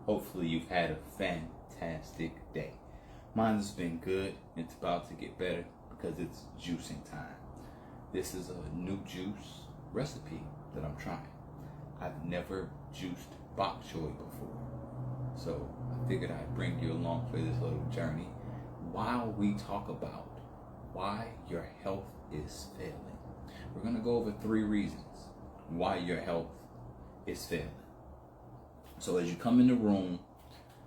Hopefully you've had a fantastic day. Mine's been good. It's about to get better because it's juicing time. This is a new juice recipe that I'm trying. I've never juiced bok choy before. So I figured I'd bring you along for this little journey while we talk about why your health is failing. We're going to go over 3 reasons why your health is failing. So as you come in the room,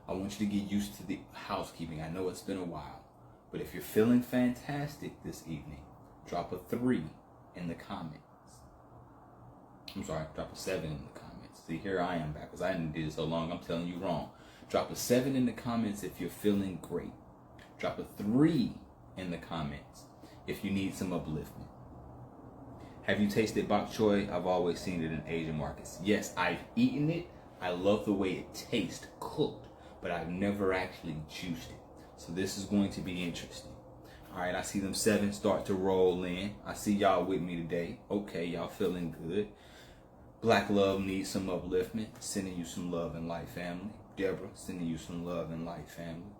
I want you to get used to the housekeeping. I know it's been a while, but if you're feeling fantastic this evening, drop a 3 in the comments. I'm sorry, drop a 7 in the comments. See, here I am back because I didn't do this so long. I'm telling you wrong. Drop a 7 in the comments if you're feeling great. Drop a 3 in the comments if you need some upliftment. Have you tasted bok choy? I've always seen it in Asian markets. Yes, I've eaten it. I love the way it tastes cooked, but I've never actually juiced it. So this is going to be interesting. All right, I see them 7 start to roll in. I see y'all with me today. Okay, y'all feeling good. Black Love needs some upliftment. Sending you some love and light, family. Deborah, sending you some love and light, family.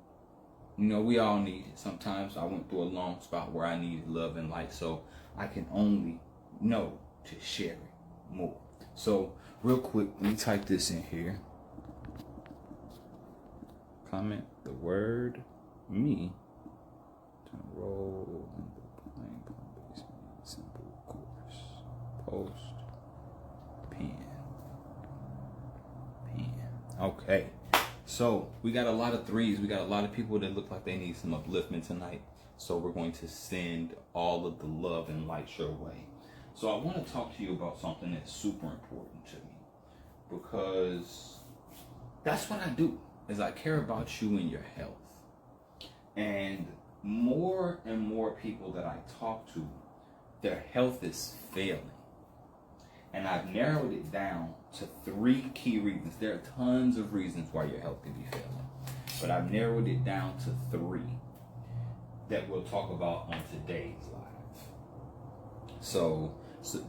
You know, we all need it. Sometimes I went through a long spot where I needed love and light, so I can only know to share it more. So real quick, let me type this in here. Comment the word me to enroll in the plain basement simple course. Post pen. Okay. So we got a lot of 3s. We got a lot of people that look like they need some upliftment tonight. So we're going to send all of the love and light your way. So I want to talk to you about something that's super important to me, because that's what I do, is I care about you and your health. And more people that I talk to, their health is failing. And I've narrowed it down to 3 key reasons. There are tons of reasons why your health can be failing, but I've narrowed it down to 3 that we'll talk about on today's live. So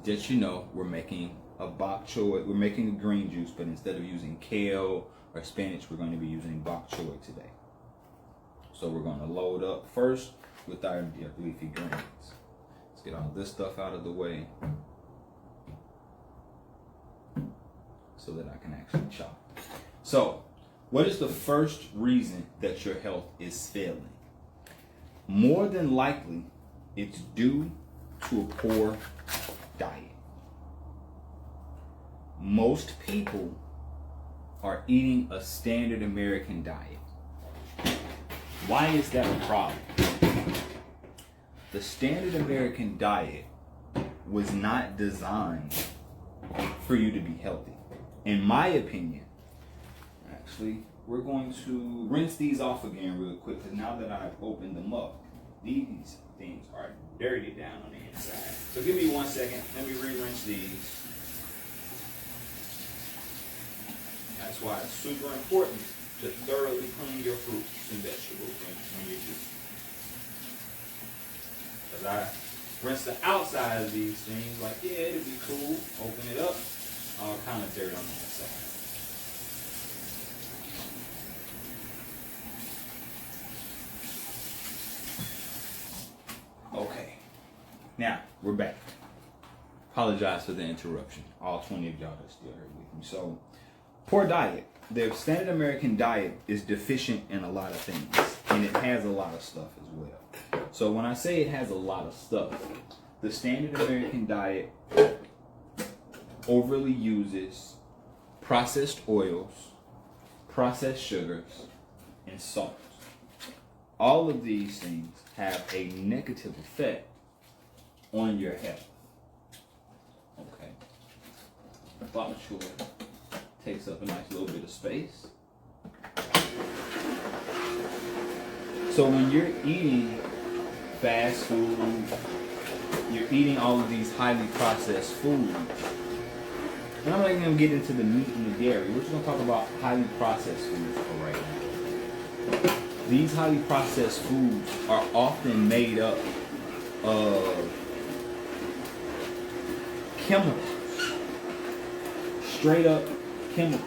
that you know, we're making a bok choy. We're making a green juice, but instead of using kale or spinach, we're going to be using bok choy today. So we're going to load up first with our leafy greens. Let's get all this stuff out of the way so that I can actually chop. So, what is the first reason that your health is failing? More than likely, it's due to a poor diet. Most people are eating a standard American diet. Why is that a problem? The standard American diet was not designed for you to be healthy. In my opinion, actually, we're going to rinse these off again real quick, because now that I've opened them up, these things are dirty down on the inside. So give me 1 second. Let me re-rinse these. That's why it's super important to thoroughly clean your fruits and vegetables when you juice. Because I rinse the outside of these things like, yeah, it'd be cool. Open it up. All kind of dirt on the inside. Okay. Now, we're back. Apologize for the interruption. All 20 of y'all are still here with me. So, poor diet. The standard American diet is deficient in a lot of things, and it has a lot of stuff as well. So when I say it has a lot of stuff, the standard American diet overly uses processed oils, processed sugars, and salt. All of these things have a negative effect on your health. Okay. Bok choy takes up a nice little bit of space. So when you're eating fast food, you're eating all of these highly processed foods, and I'm not even going to get into the meat and the dairy. We're just going to talk about highly processed foods for right now. These highly processed foods are often made up of chemicals. Straight up chemicals.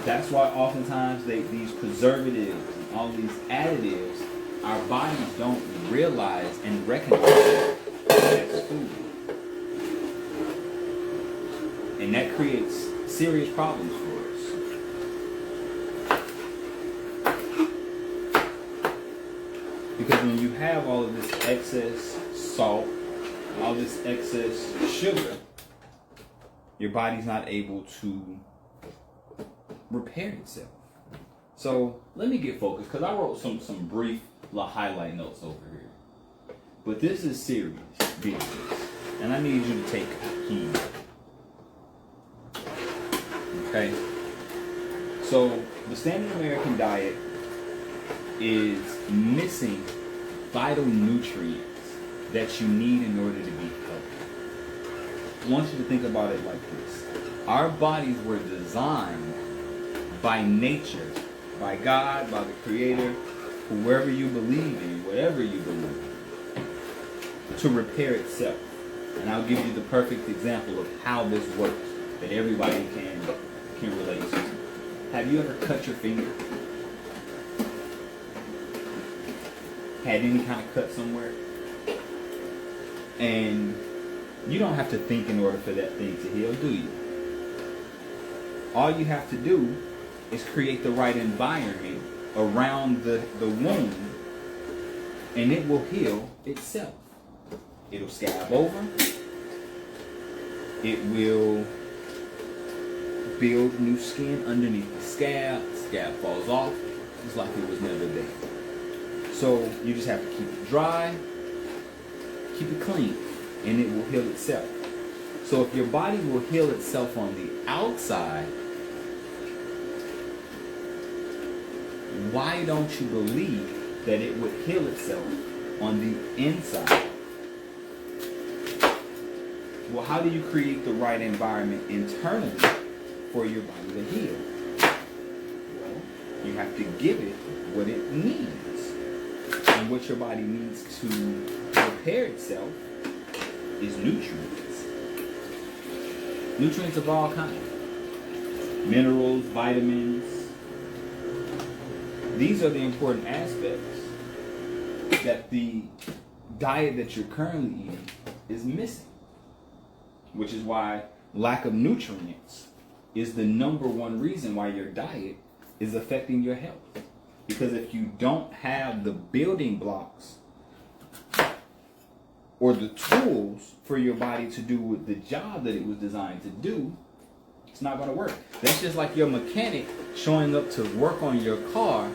That's why oftentimes these preservatives and all these additives, our bodies don't realize and recognize as food. And that creates serious problems for us. Because when you have all of this excess salt, all this excess sugar, your body's not able to repair itself. So let me get focused, because I wrote some brief highlight notes over here. But this is serious business, and I need you to take heed. Okay? So the standard American diet is missing vital nutrients that you need in order to be healthy. I want you to think about it like this. Our bodies were designed by nature, by God, by the Creator, whoever you believe in, whatever you believe in, to repair itself. And I'll give you the perfect example of how this works that everybody can relate to. Have you ever cut your finger? Had any kind of cut somewhere? And you don't have to think in order for that thing to heal, do you? All you have to do is create the right environment around the wound, and it will heal itself. It'll scab over. It will build new skin underneath the scab. The scab falls off. It's like it was never there. So you just have to keep it dry, keep it clean, and it will heal itself. So if your body will heal itself on the outside, why don't you believe that it would heal itself on the inside? Well, how do you create the right environment internally for your body to heal? Well, you have to give it what it needs. And what your body needs to repair itself is nutrients. Nutrients of all kinds. Minerals, vitamins. These are the important aspects that the diet that you're currently eating is missing. Which is why lack of nutrients is the #1 reason why your diet is affecting your health. Because if you don't have the building blocks or the tools for your body to do the job that it was designed to do, it's not going to work. That's just like your mechanic showing up to work on your car,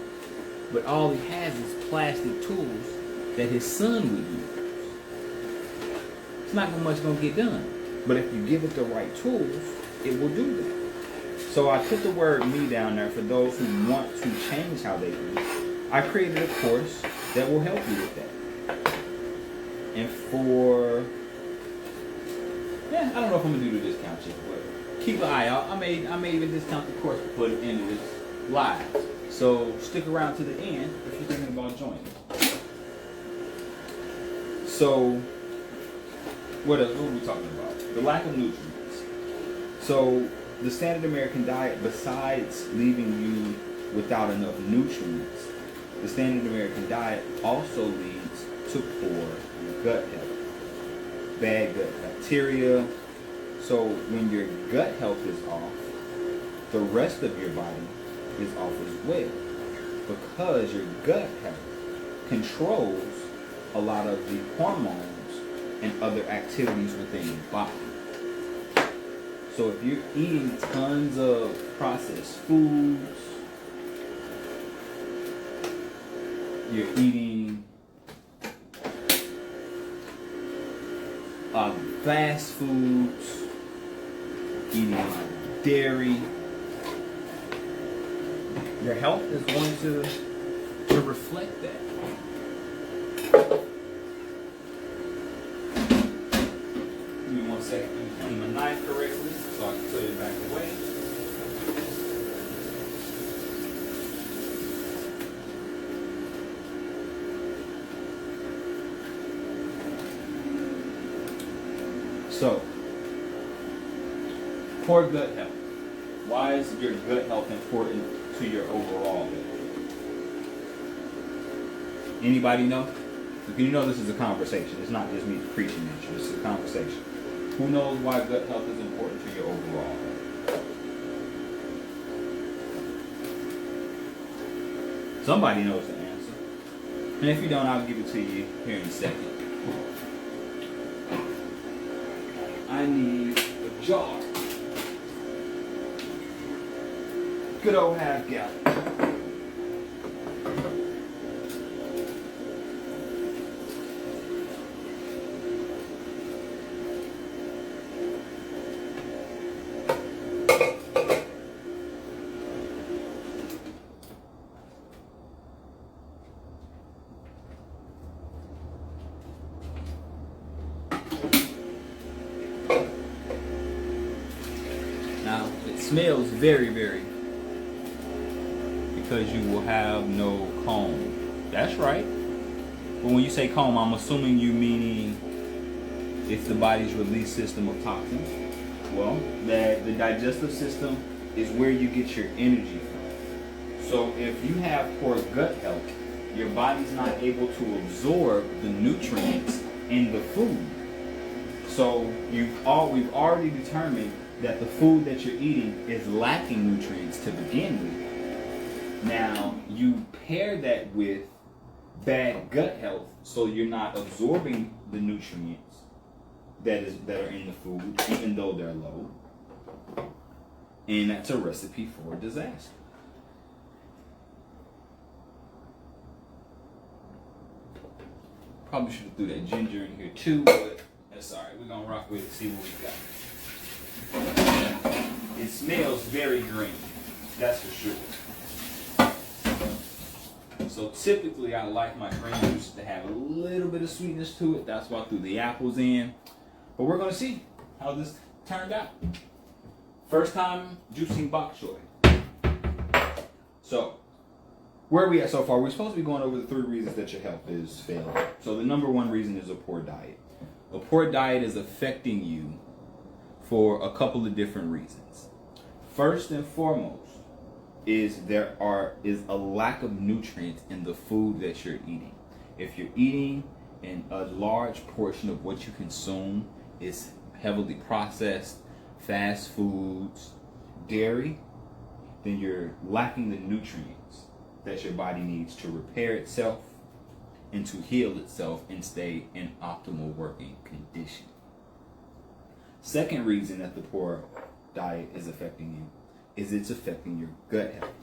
but all he has is plastic tools that his son would use. It's not much going to get done. But if you give it the right tools, it will do that. So I put the word me down there for those who want to change how they eat. I created a course that will help you with that. And I don't know if I'm going to do the discount yet, but keep an eye out. I may even discount the course before the end of this live. So stick around to the end if you're thinking about joining. So what else? What are we talking about? The lack of nutrients. So the standard American diet, besides leaving you without enough nutrients, the standard American diet also leads to poor gut health, bad gut bacteria. So when your gut health is off, the rest of your body is off as well, because your gut health controls a lot of the hormones and other activities within your body. So if you're eating tons of processed foods, you're eating fast foods, eating dairy, your health is going to reflect that. Give me 1 second. Let me clean my knife correctly so I can put it back away. So, poor gut health. Why is your gut health important to your overall health? Anybody know? You know this is a conversation. It's not just me preaching at you. It's a conversation. Who knows why gut health is important to your overall health? Somebody knows the answer. And if you don't, I'll give it to you here in a second. I need a jar. Good old half gallon. Now, it smells very, very, because you will have no comb. That's right. But when you say comb, I'm assuming you meaning it's the body's release system of toxins. Well, the digestive system is where you get your energy from. So if you have poor gut health, your body's not able to absorb the nutrients in the food. So we've already determined that the food that you're eating is lacking nutrients to begin with. Now, you pair that with bad gut health, so you're not absorbing the nutrients that are in the food, even though they're low. And that's a recipe for disaster. Probably should have threw that ginger in here too, but that's alright. We're gonna rock with it, see what we got. It smells very green, that's for sure. So typically I like my green juice to have a little bit of sweetness to it. That's why I threw the apples in. But we're gonna see how this turned out. First time juicing bok choy. So, where are we at so far? We're supposed to be going over the 3 reasons that your health is failing. So the number 1 reason is a poor diet. A poor diet is affecting you for a couple of different reasons. First and foremost is a lack of nutrients in the food that you're eating. If you're eating and a large portion of what you consume is heavily processed, fast foods, dairy, then you're lacking the nutrients that your body needs to repair itself and to heal itself and stay in optimal working condition. Second reason that the poor diet is affecting you is it's affecting your gut health.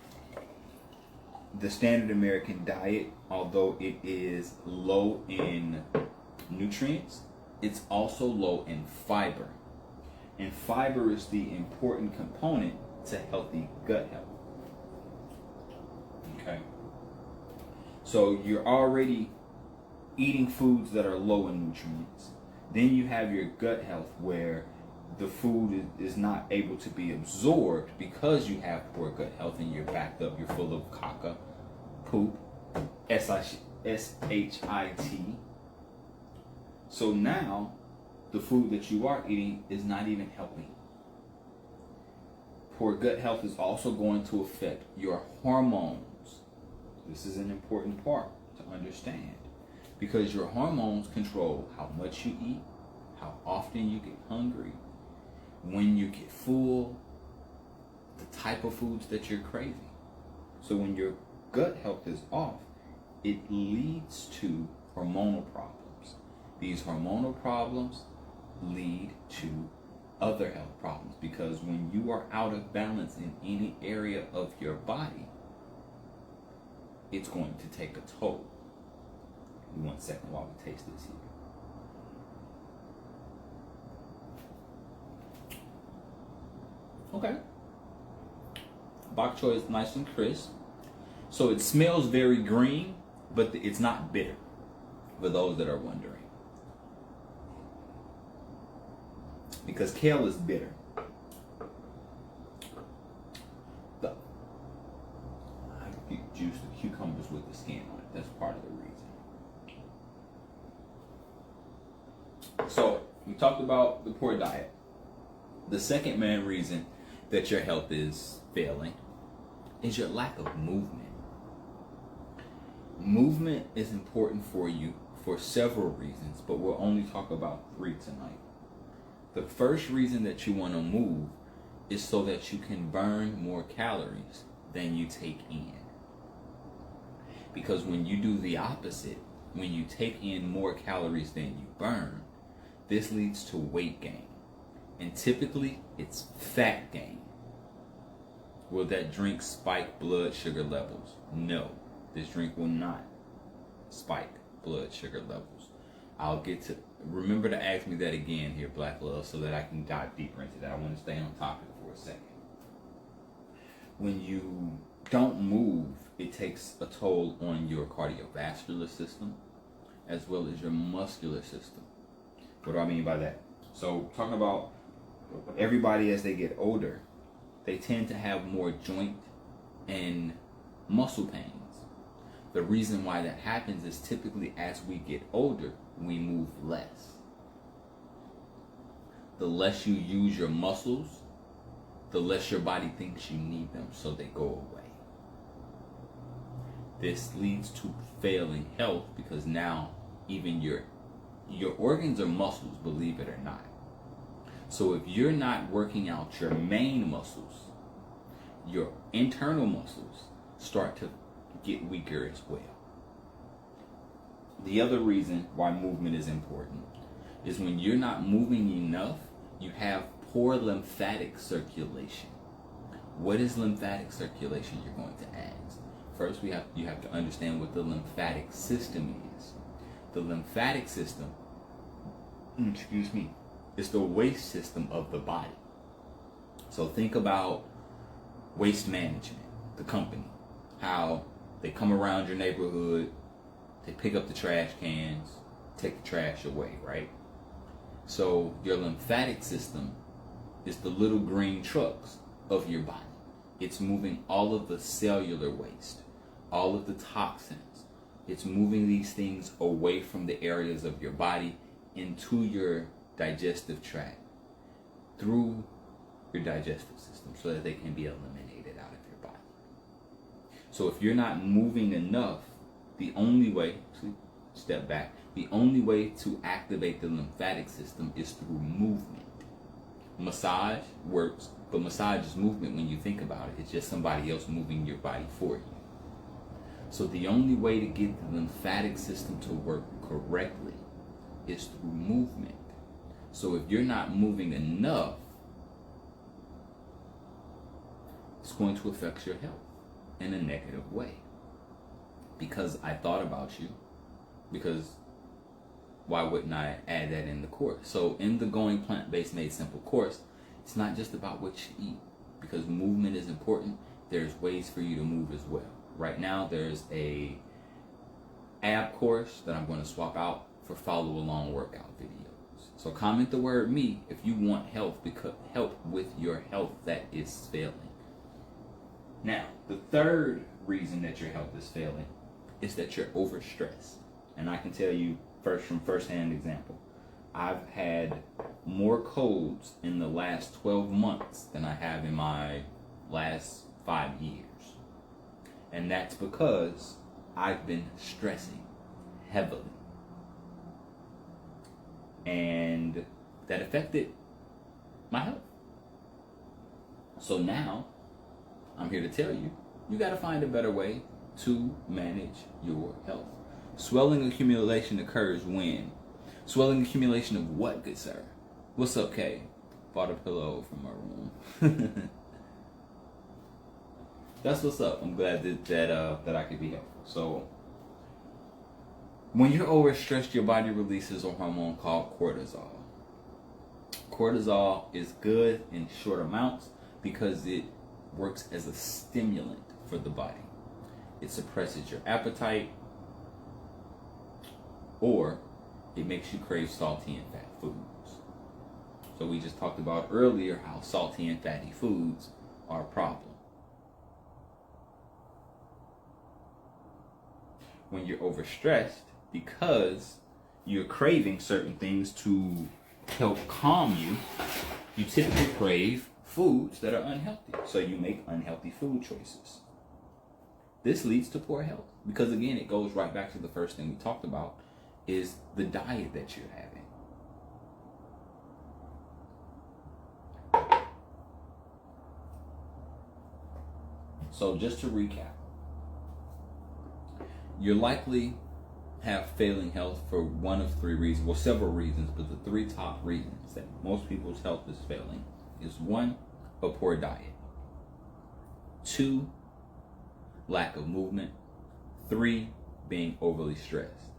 The standard American diet, although it is low in nutrients, it's also low in fiber. And fiber is the important component to healthy gut health. Okay. So you're already eating foods that are low in nutrients. Then you have your gut health where the food is not able to be absorbed because you have poor gut health and you're backed up. You're full of caca, poop, S-H-I-T. So now the food that you are eating is not even helping. Poor gut health is also going to affect your hormones. This is an important part to understand because your hormones control how much you eat, how often you get hungry, when you get full, the type of foods that you're craving. So when your gut health is off, it leads to hormonal problems. These hormonal problems lead to other health problems because when you are out of balance in any area of your body, it's going to take a toll. Give me 1 second while we taste this here. Okay. Bok choy is nice and crisp. So it smells very green, but it's not bitter, for those that are wondering. Because kale is bitter. I juice the cucumbers with the skin on it. That's part of the reason. So we talked about the poor diet. The second main reason that your health is failing is your lack of movement. Movement is important for you for several reasons, but we'll only talk about 3 tonight. The first reason that you want to move is so that you can burn more calories than you take in. Because when you do the opposite, when you take in more calories than you burn, this leads to weight gain. And typically, it's fat gain. Will that drink spike blood sugar levels? No, this drink will not spike blood sugar levels. I'll get to, remember to ask me that again here, Black Love, so that I can dive deeper into that. I want to stay on topic for a second. When you don't move, it takes a toll on your cardiovascular system as well as your muscular system. What do I mean by that? So talking about everybody as they get older, they tend to have more joint and muscle pains. The reason why that happens is typically as we get older, we move less. The less you use your muscles, the less your body thinks you need them, so they go away. This leads to failing health because now even your organs are muscles, believe it or not. So if you're not working out your main muscles, your internal muscles start to get weaker as well. The other reason why movement is important is when you're not moving enough, you have poor lymphatic circulation. What is lymphatic circulation, you're going to ask? First, you have to understand what the lymphatic system is. The lymphatic system, is the waste system of the body. So think about Waste Management, the company, how they come around your neighborhood, they pick up the trash cans, take the trash away, right? So your lymphatic system is the little green trucks of your body. It's moving all of the cellular waste, all of the toxins. It's moving these things away from the areas of your body into your digestive tract, through your digestive system, so that they can be eliminated out of your body. So if you're not moving enough, the only way to activate the lymphatic system is through movement. Massage works, but massage is movement when you think about it. It's just somebody else moving your body for you. So the only way to get the lymphatic system to work correctly is through movement. So if you're not moving enough, it's going to affect your health in a negative way. Because I thought about you, because why wouldn't I add that in the course? So in the Going Plant-Based Made Simple course, it's not just about what you eat, because movement is important. There's ways for you to move as well. Right now there's a ab course that I'm going to swap out for follow along workout videos. So comment the word me if you want help with your health that is failing. Now, the third reason that your health is failing is that you're overstressed. And I can tell you from first-hand example, I've had more colds in the last 12 months than I have in my last 5 years. And that's because I've been stressing heavily. And that affected my health. So now, I'm here to tell you, you got to find a better way to manage your health. Swelling accumulation occurs when? Swelling accumulation of what, good sir? What's up, Kay? Bought a pillow from my room. That's what's up. I'm glad that I could be helpful. So, when you're overstressed, your body releases a hormone called cortisol. Cortisol is good in short amounts because it works as a stimulant for the body. It suppresses your appetite, or it makes you crave salty and fat foods. So we just talked about earlier how salty and fatty foods are a problem. When you're overstressed, because you're craving certain things to help calm you, you typically crave foods that are unhealthy. So you make unhealthy food choices. This leads to poor health because, again, it goes right back to the first thing we talked about, is the diet that you're having. So just to recap, you're likely have failing health for one of three reasons, well, several reasons, but the three top reasons that most people's health is failing is: 1, a poor diet; 2, lack of movement; 3, being overly stressed.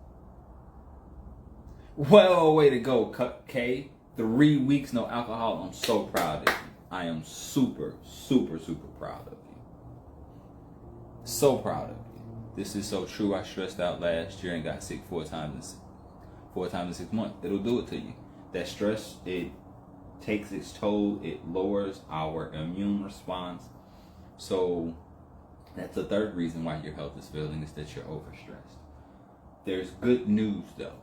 Well, way to go, K. 3 weeks, no alcohol. I'm so proud of you. I am super, super, super proud of you. So proud of you. This is so true. I stressed out last year and got sick 4 times in 6 months. It'll do it to you. That stress, it takes its toll. It lowers our immune response. So that's the third reason why your health is failing, is that you're overstressed. There's good news though.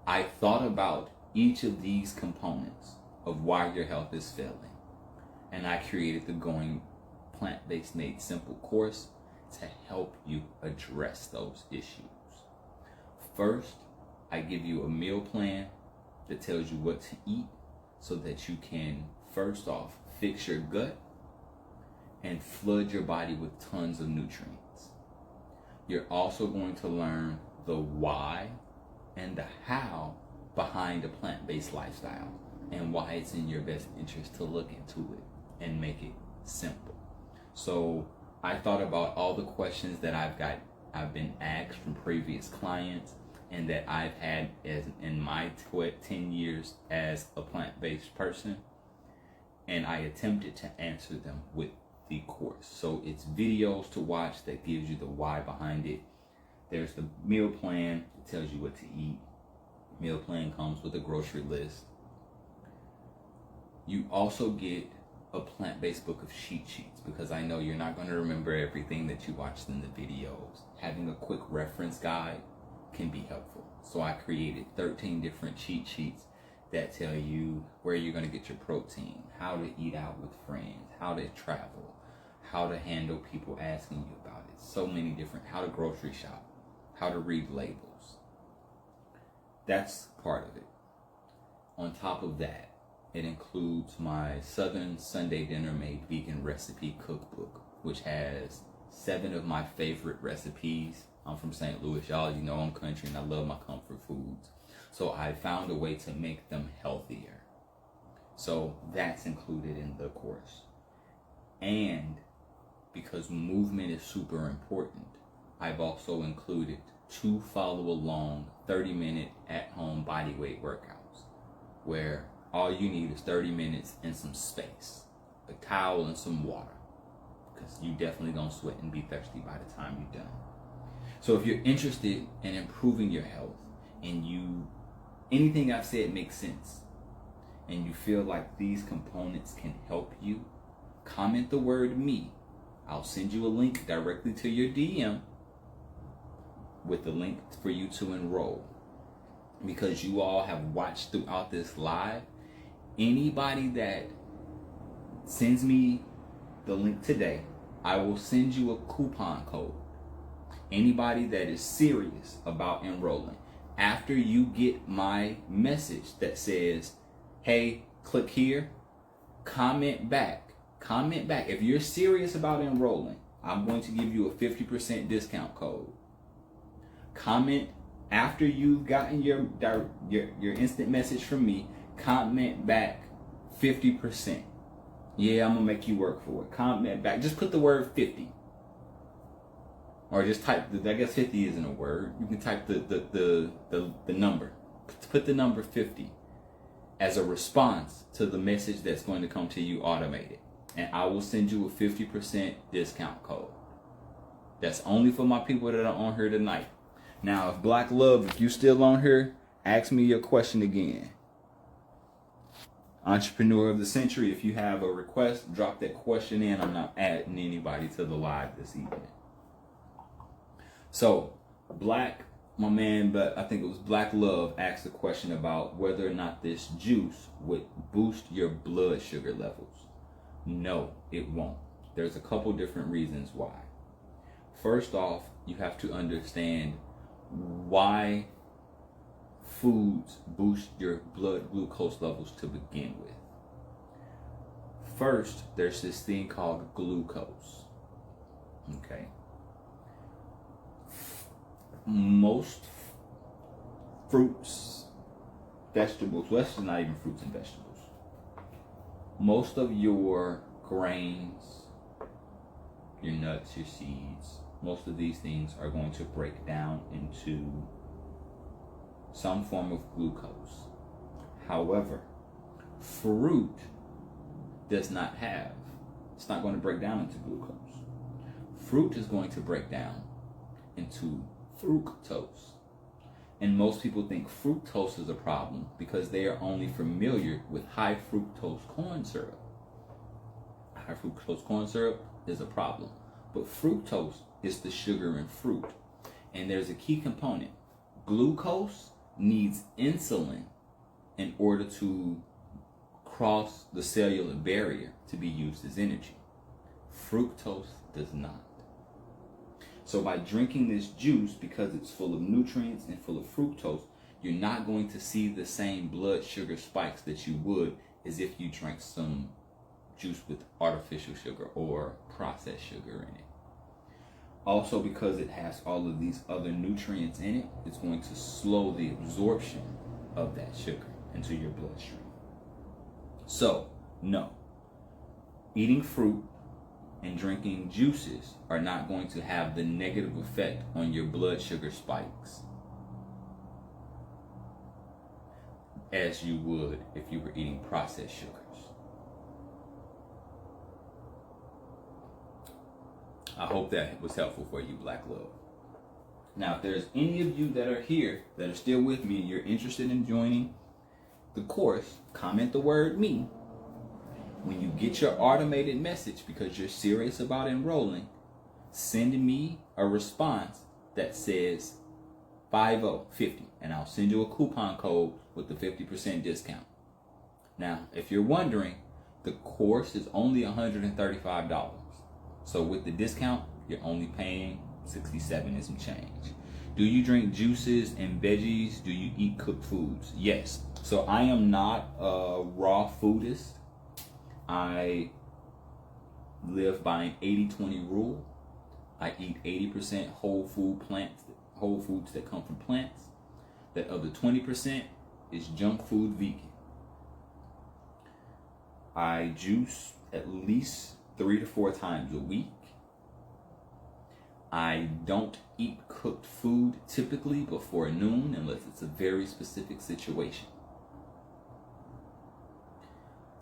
I thought about each of these components of why your health is failing, and I created the Going Plant-Based Made Simple course to help you address those issues. First, I give you a meal plan that tells you what to eat so that you can, first off, fix your gut and flood your body with tons of nutrients. You're also going to learn the why and the how behind a plant-based lifestyle, and why it's in your best interest to look into it and make it simple. So I thought about all the questions that I've been asked from previous clients and that I've had as in my 10 years as a plant-based person, and I attempted to answer them with the course. So it's videos to watch that gives you the why behind it. There's the meal plan that tells you what to eat. Meal plan comes with a grocery list. You also get a plant-based book of cheat sheets, because I know you're not going to remember everything that you watched in the videos. Having a quick reference guide can be helpful. So I created 13 different cheat sheets that tell you where you're going to get your protein, how to eat out with friends, how to travel, how to handle people asking you about it. So many different, how to grocery shop, how to read labels. That's part of it. On top of that, it includes my Southern Sunday Dinner Made Vegan Recipe Cookbook, which has 7 of my favorite recipes. I'm from St. Louis, y'all. You know I'm country and I love my comfort foods. So I found a way to make them healthier. So that's included in the course. And because movement is super important, I've also included 2 follow-along 30-minute at-home bodyweight workouts, where all you need is 30 minutes and some space, a towel and some water, because you definitely gonna sweat and be thirsty by the time you're done. So if you're interested in improving your health and anything I've said makes sense, and you feel like these components can help you, comment the word me. I'll send you a link directly to your DM with the link for you to enroll. Because you all have watched throughout this live, anybody that sends me the link today, I will send you a coupon code. Anybody that is serious about enrolling, after you get my message that says, hey, click here, comment back. If you're serious about enrolling, I'm going to give you a 50% discount code. Comment after you've gotten your instant message from me. Comment back 50%. Yeah, I'm gonna make you work for it. Comment back. Just put the word 50, or just type. I guess 50 isn't a word. You can type the number. Put the number 50 as a response to the message that's going to come to you automated, and I will send you a 50% discount code. That's only for my people that are on here tonight. Now, if Black Love, if you still on here, ask me your question again. Entrepreneur of the Century, if you have a request, drop that question in. I'm not adding anybody to the live this evening. So, my man, but I think it was Black Love, asked a question about whether or not this juice would boost your blood sugar levels. No, it won't. There's a couple different reasons why. First off, you have to understand why foods boost your blood glucose levels to begin with. First, there's this thing called glucose. Okay. Most fruits, vegetables, well, it's not even fruits and vegetables. Most of your grains, your nuts, your seeds, most of these things are going to break down into some form of glucose. However, fruit does not have, it's not going to break down into glucose. Fruit is going to break down into fructose. And most people think fructose is a problem because they are only familiar with high fructose corn syrup. High fructose corn syrup is a problem. But fructose is the sugar in fruit. And there's a key component. Glucose needs insulin in order to cross the cellular barrier to be used as energy. Fructose does not. So by drinking this juice, because it's full of nutrients and full of fructose, you're not going to see the same blood sugar spikes that you would as if you drank some juice with artificial sugar or processed sugar in it. Also, because it has all of these other nutrients in it, it's going to slow the absorption of that sugar into your bloodstream. So, no. Eating fruit and drinking juices are not going to have the negative effect on your blood sugar spikes as you would if you were eating processed sugars. I hope that was helpful for you, Black Love. Now, if there's any of you that are here that are still with me and you're interested in joining the course, comment the word "me." When you get your automated message because you're serious about enrolling, send me a response that says 50, and I'll send you a coupon code with the 50% discount. Now, if you're wondering, the course is only $135. So with the discount, you're only paying $67 and some change. Do you drink juices and veggies? Do you eat cooked foods? Yes. So I am not a raw foodist. I live by an 80-20 rule. I eat 80% whole foods that come from plants. That other 20% is junk food vegan. I juice at least 3 to 4 times a week. I don't eat cooked food typically before noon unless it's a very specific situation.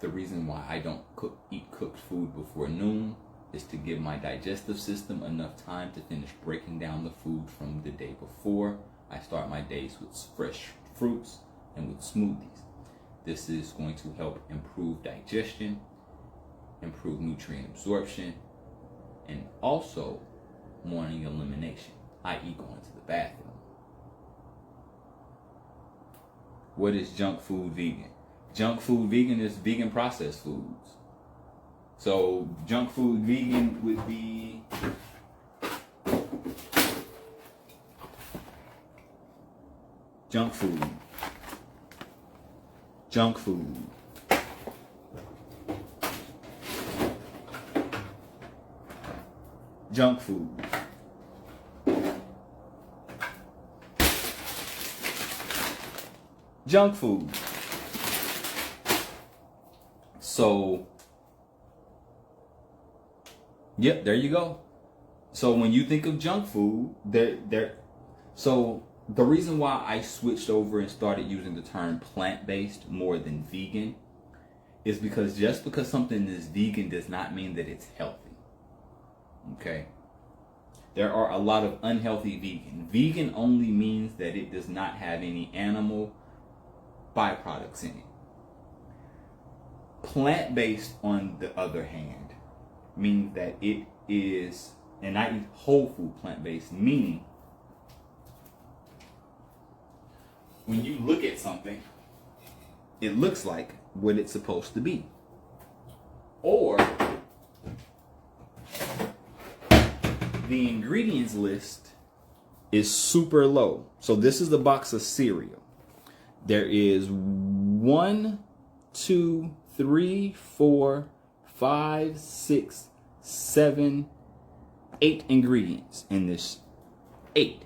The reason why I don't eat cooked food before noon is to give my digestive system enough time to finish breaking down the food from the day before. I start my days with fresh fruits and with smoothies. This is going to help improve digestion, improve nutrient absorption, and also morning elimination, i.e. going to the bathroom. What is junk food vegan? Junk food vegan is vegan processed foods. So junk food vegan would be junk food. Junk food. Junk food. Junk food. So, yep, there you go. So when you think of junk food, so the reason why I switched over and started using the term plant-based more than vegan is because just because something is vegan does not mean that it's healthy. Okay? There are a lot of unhealthy vegan. Vegan only means that it does not have any animal byproducts in it. Plant-based, on the other hand, means that it is, and I eat whole food plant-based, meaning when you look at something, it looks like what it's supposed to be. Or the ingredients list is super low. So this is the box of cereal. There is 1, 2, 3, 4, 5, 6, 7, 8 ingredients in this. 8.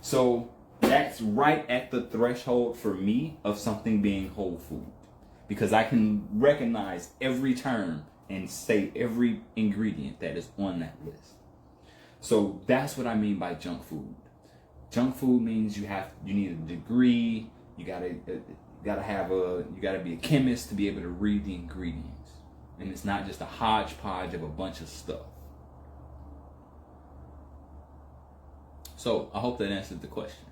So that's right at the threshold for me of something being whole food, because I can recognize every term and say every ingredient that is on that list. So that's what I mean by junk food. Junk food means you need a degree. You gotta be a chemist to be able to read the ingredients, and it's not just a hodgepodge of a bunch of stuff. So I hope that answered the question.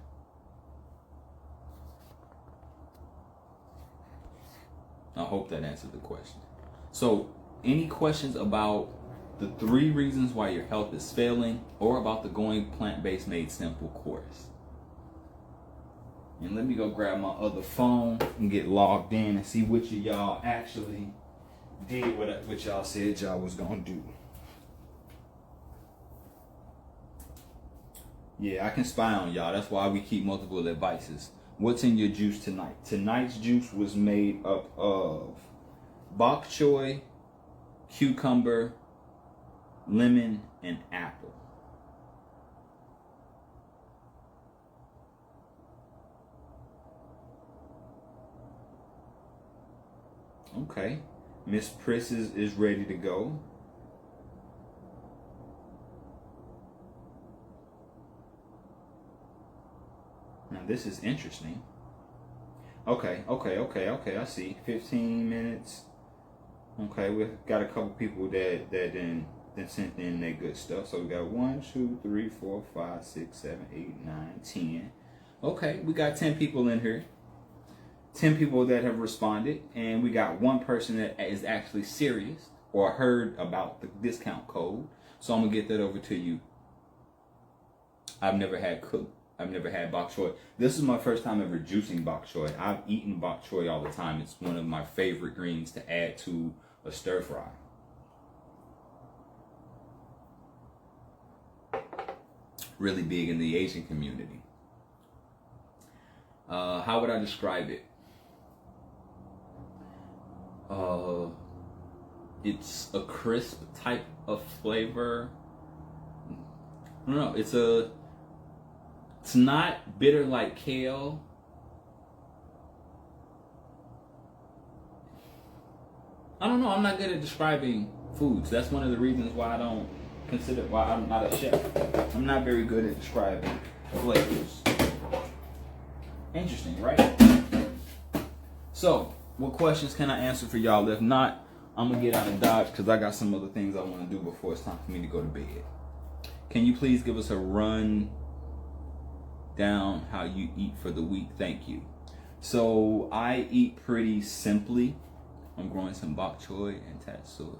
So any questions about the 3 reasons why your health is failing, or about the Going Plant-Based Made Simple course? And let me go grab my other phone and get logged in and see which of y'all actually did what y'all said y'all was gonna do. Yeah, I can spy on y'all. That's why we keep multiple devices. What's in your juice tonight? Tonight's juice was made up of bok choy, cucumber, lemon, and apple. Okay, Miss Priss is ready to go. Now this is interesting. Okay, I see. 15 minutes. Okay, we've got a couple people that then sent in their good stuff. So we got 1, 2, 3, 4, 5, 6, 7, 8, 9, 10. Okay, we got 10 people in here. 10 people that have responded, and we got 1 person that is actually serious or heard about the discount code. So I'm gonna get that over to you. I've never had bok choy. This is my first time ever juicing bok choy. I've eaten bok choy all the time. It's one of my favorite greens to add to a stir fry. Really big in the Asian community. How would I describe it? It's a crisp type of flavor. I don't know. It's not bitter like kale. I don't know. I'm not good at describing foods. That's one of the reasons why I'm not a chef. I'm not very good at describing flavors. Interesting, right? So, what questions can I answer for y'all? If not, I'm going to get out of Dodge because I got some other things I want to do before it's time for me to go to bed. Can you please give us a run down how you eat for the week? Thank you. So, I eat pretty simply. I'm growing some bok choy and tatsoi.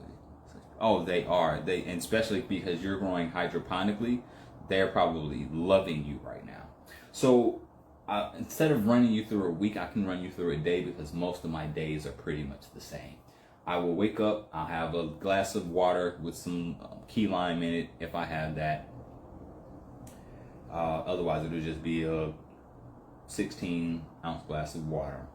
Oh, and especially because you're growing hydroponically, they're probably loving you right now. So, instead of running you through a week, I can run you through a day because most of my days are pretty much the same. I will wake up, I'll have a glass of water with some key lime in it if I have that. Otherwise, it'll just be a 16-ounce glass of water.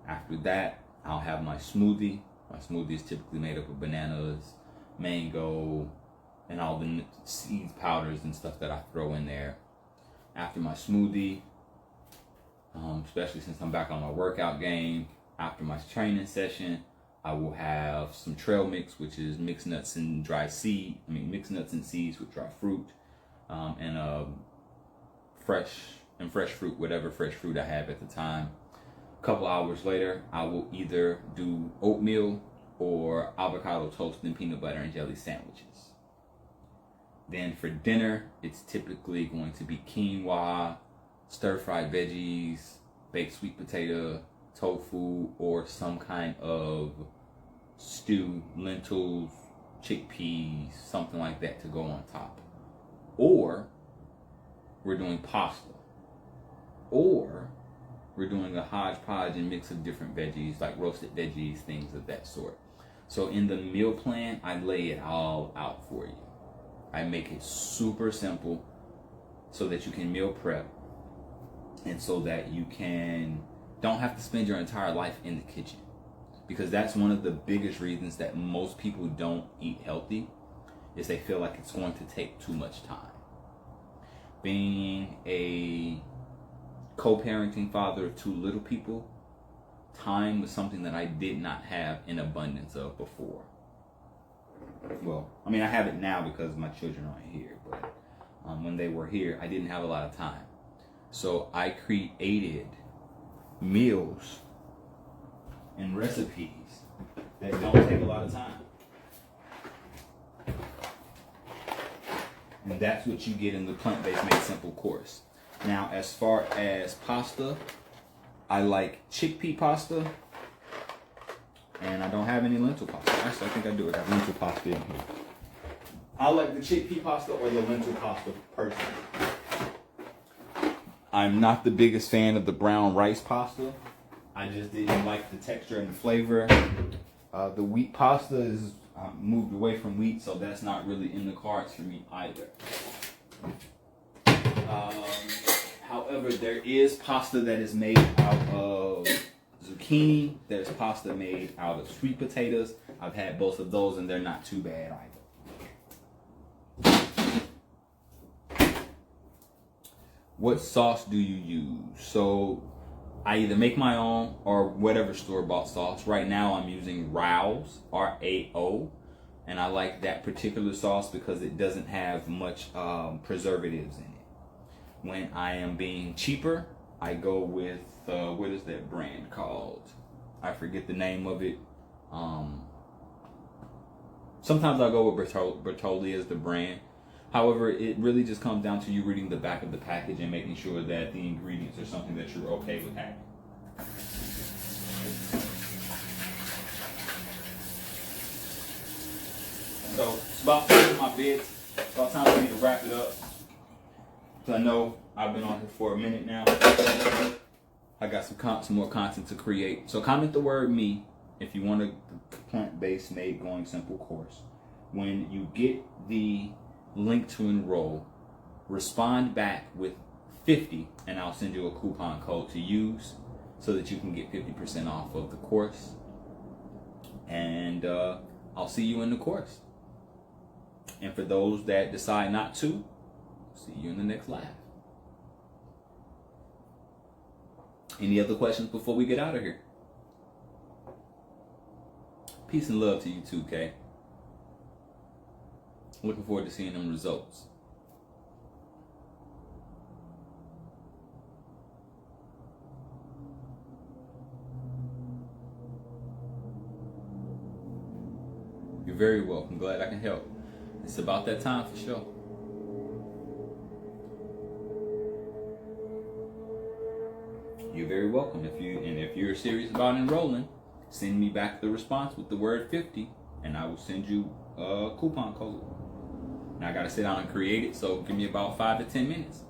After that, I'll have my smoothie. My smoothie is typically made up of bananas, mango, and all the seeds, powders, and stuff that I throw in there. After my smoothie, especially since I'm back on my workout game, after my training session, I will have some trail mix, which is mixed nuts and seeds with dry fruit, and fresh fruit, whatever fresh fruit I have at the time. A couple hours later, I will either do oatmeal or avocado toast and peanut butter and jelly sandwiches. Then for dinner, it's typically going to be quinoa, stir-fried veggies, baked sweet potato, tofu, or some kind of stew, lentils, chickpeas, something like that to go on top. Or we're doing pasta. Or we're doing a hodgepodge and mix of different veggies, like roasted veggies, things of that sort. So in the meal plan, I lay it all out for you. I make it super simple so that you can meal prep and so that you don't have to spend your entire life in the kitchen. Because that's one of the biggest reasons that most people don't eat healthy, is they feel like it's going to take too much time. Being a co-parenting father of two little people, time was something that I did not have in abundance of before. Well, I mean, I have it now because my children aren't here, but when they were here, I didn't have a lot of time. So I created meals and recipes that don't take a lot of time. And that's what you get in the plant-based made simple course. Now, as far as pasta, I like chickpea pasta, and I don't have any lentil pasta. Actually, I think I do. I have lentil pasta in here. I like the chickpea pasta or the lentil pasta personally. I'm not the biggest fan of the brown rice pasta. I just didn't like the texture and the flavor. The wheat pasta is moved away from wheat, so that's not really in the cards for me either. However, there is pasta that is made out of zucchini. There's pasta made out of sweet potatoes. I've had both of those, and they're not too bad either. What sauce do you use? So I either make my own or whatever store-bought sauce. Right now I'm using Rao's, R-A-O, and I like that particular sauce because it doesn't have much preservatives in it. When I am being cheaper, I go with, what is that brand called? I forget the name of it. Sometimes I go with Bertolli as the brand. However, it really just comes down to you reading the back of the package and making sure that the ingredients are something that you're okay with having. So it's about finishing my bits. It's about time for me to wrap it up. Because I know I've been on here for a minute now. I got some more content to create. So comment the word me if you want a plant-based made going simple course. When you get the link to enroll, respond back with 50 and I'll send you a coupon code to use so that you can get 50% off of the course. And I'll see you in the course. And for those that decide not to, see you in the next live. Any other questions before we get out of here? Peace and love to you too, Kay. Looking forward to seeing them results. You're very welcome. Glad I can help. It's about that time for sure. You're very welcome. If you're serious about enrolling, send me back the response with the word 50 and I will send you a coupon code. Now I gotta sit down and create it, so give me about 5 to 10 minutes.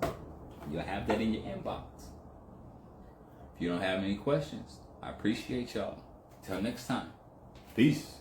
You'll have that in your inbox. If you don't have any questions, I appreciate y'all. Till next time. Peace.